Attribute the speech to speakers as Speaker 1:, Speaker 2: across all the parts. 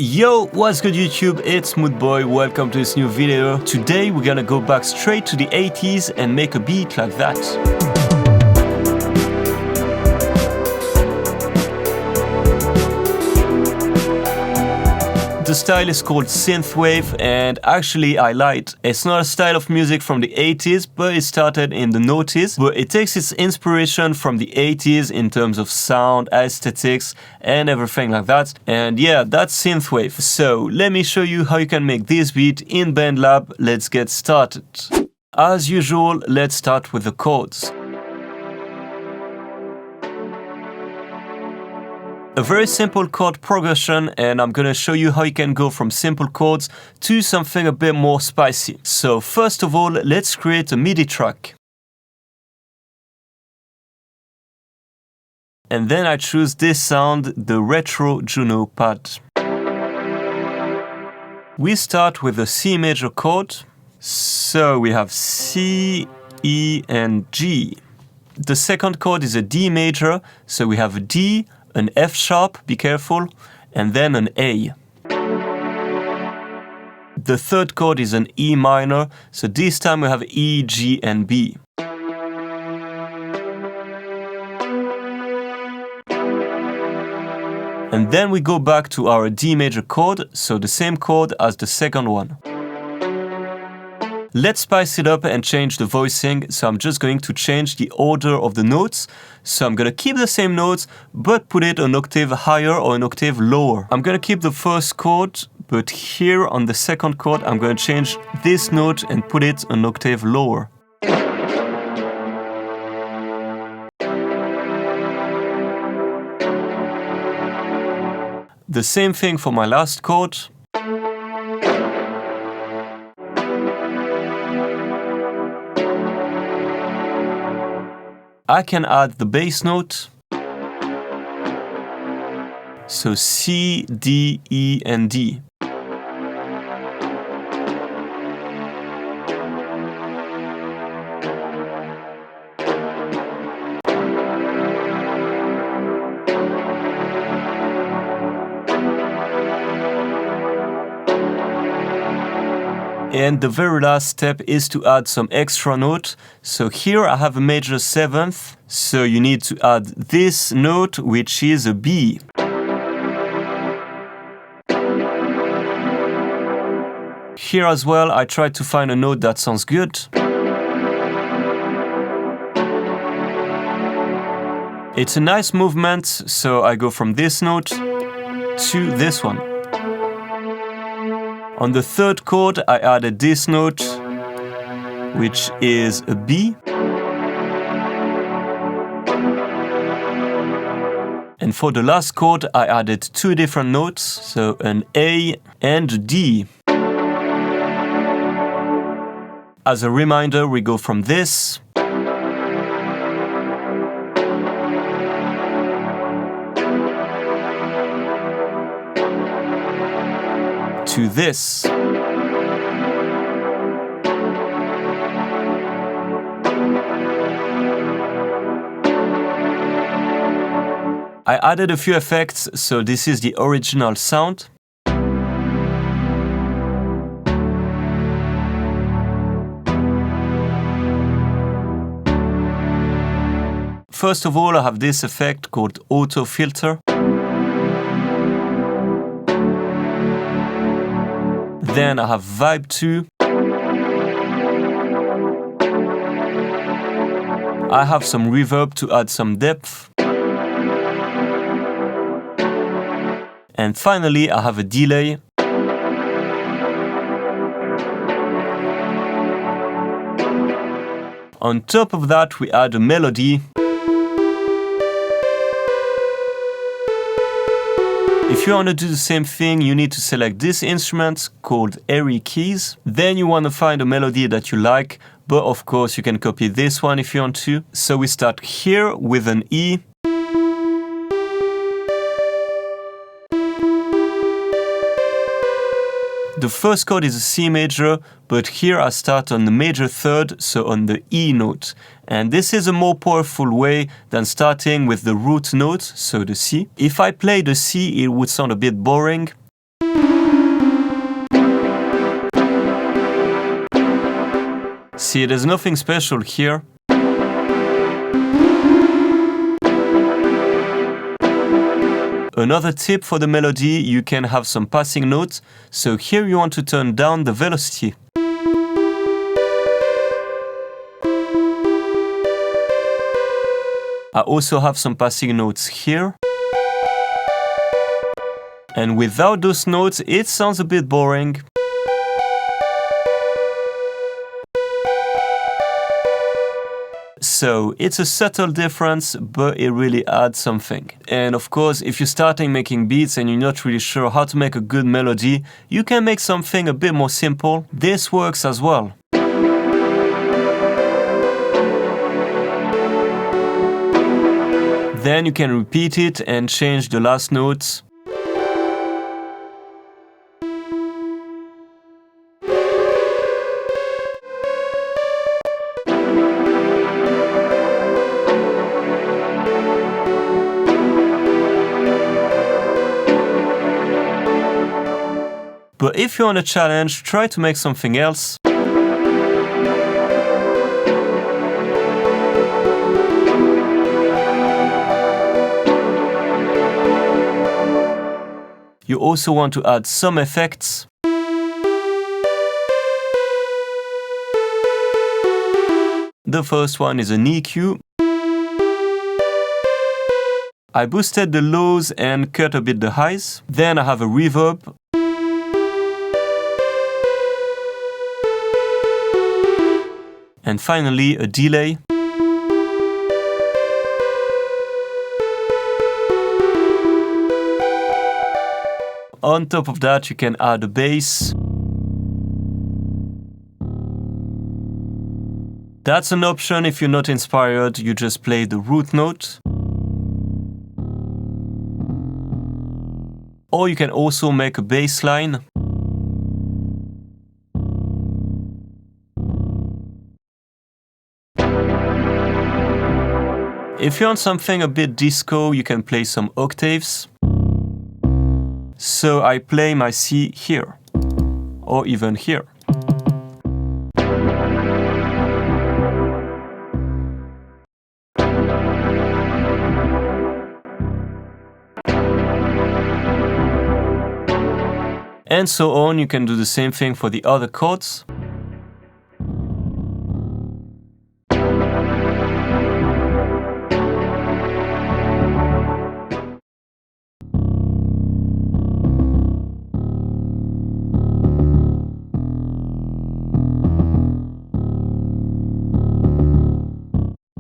Speaker 1: Yo, what's good YouTube? It's Moodboy, welcome to this new video. Today we're gonna go back straight to the 80s and make a beat like that. The style is called Synthwave, and actually I lied. It's not a style of music from the 80s, but it started in the noughties. But it takes its inspiration from the 80s in terms of sound, aesthetics, and everything like that. And yeah, that's Synthwave. So let me show you how you can make this beat in Bandlab. Let's get started. As usual, let's start with the chords. A very simple chord progression, and I'm gonna show you how you can go from simple chords to something a bit more spicy. So first of all, let's create a MIDI track. And then I choose this sound, the Retro Juno pad. We start with a C major chord. So we have C, E, and G. The second chord is a D major, so we have a D, an F sharp, be careful, and then an A. The third chord is an E minor, so this time we have E, G, and B. And then we go back to our D major chord, so the same chord as the second one. Let's spice it up and change the voicing, so I'm just going to change the order of the notes. So I'm gonna keep the same notes, but put it an octave higher or an octave lower. I'm gonna keep the first chord, but here on the second chord, I'm gonna change this note and put it an octave lower. The same thing for my last chord. I can add the bass note, so C, D, E, and D. And the very last step is to add some extra note. So here I have a major seventh, so you need to add this note, which is a B. Here as well, I tried to find a note that sounds good. It's a nice movement, so I go from this note to this one. On the third chord, I added this note, which is a B. And for the last chord, I added two different notes, so an A and a D. As a reminder, we go from this to this. I added a few effects, so this is the original sound. First of all, I have this effect called auto filter. Then I have Vibe 2. I have some reverb to add some depth. And finally, I have a delay. On top of that, we add a melody. If you want to do the same thing, you need to select this instrument called Airy Keys. Then you want to find a melody that you like, but of course you can copy this one if you want to. So we start here with an E. The first chord is a C major, but here I start on the major third, so on the E note. And this is a more powerful way than starting with the root note, so the C. If I play the C, it would sound a bit boring. See, there's nothing special here. Another tip for the melody, you can have some passing notes, so here you want to turn down the velocity. I also have some passing notes here. And without those notes, it sounds a bit boring. So it's a subtle difference, but it really adds something. And of course, if you're starting making beats and you're not really sure how to make a good melody, you can make something a bit more simple. This works as well. Then you can repeat it and change the last notes. But if you're on a challenge, try to make something else. You also want to add some effects. The first one is an EQ. I boosted the lows and cut a bit the highs. Then I have a reverb. And finally a delay. On top of that, you can add a bass. That's an option if you're not inspired, you just play the root note. Or you can also make a bass line. If you want something a bit disco, you can play some octaves. So I play my C here, or even here. And so on, you can do the same thing for the other chords.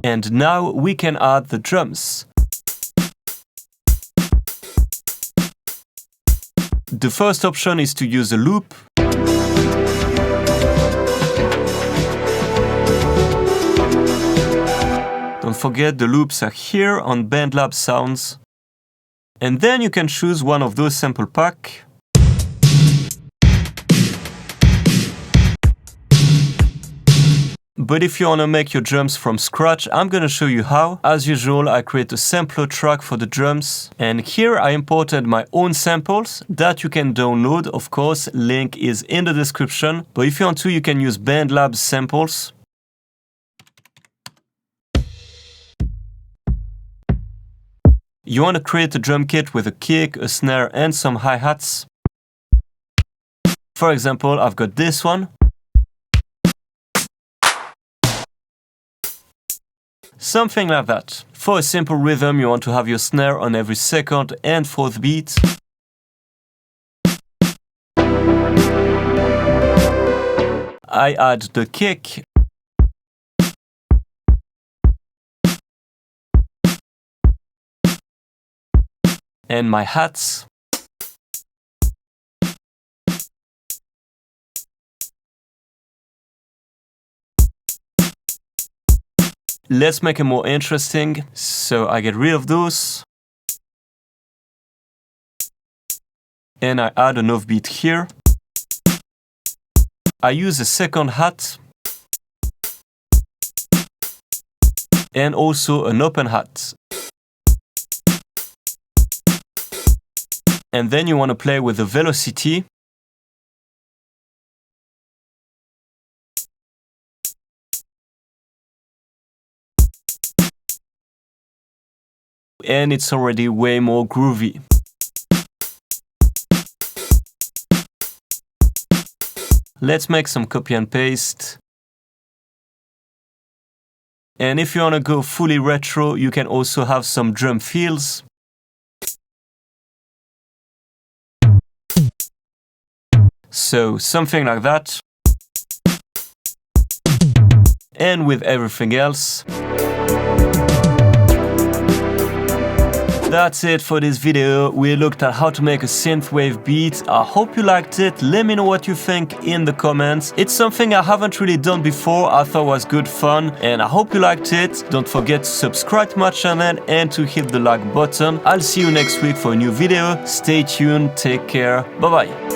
Speaker 1: And now we can add the drums. The first option is to use a loop. Don't forget the loops are here on Bandlab Sounds. And then you can choose one of those sample packs. But if you want to make your drums from scratch, I'm gonna show you how. As usual, I create a sampler track for the drums. And here I imported my own samples that you can download. Of course, link is in the description. But if you want to, you can use Bandlab samples. You want to create a drum kit with a kick, a snare and some hi-hats. For example, I've got this one. Something like that. For a simple rhythm, you want to have your snare on every second and fourth beat. I add the kick. And my hats. Let's make it more interesting. So I get rid of those. And I add an offbeat here. I use a second hat. And also an open hat. And then you want to play with the velocity. and it's already way more groovy. Let's make some copy and paste. And if you want to go fully retro, you can also have some drum fills. So something like that. And with everything else. That's it for this video. We looked at how to make a synthwave beat. I hope you liked it. Let me know what you think in the comments. It's something I haven't really done before. I thought was good fun and I hope you liked it. Don't forget to subscribe to my channel and to hit the like button. I'll see you next week for a new video. Stay tuned. Take care. Bye bye.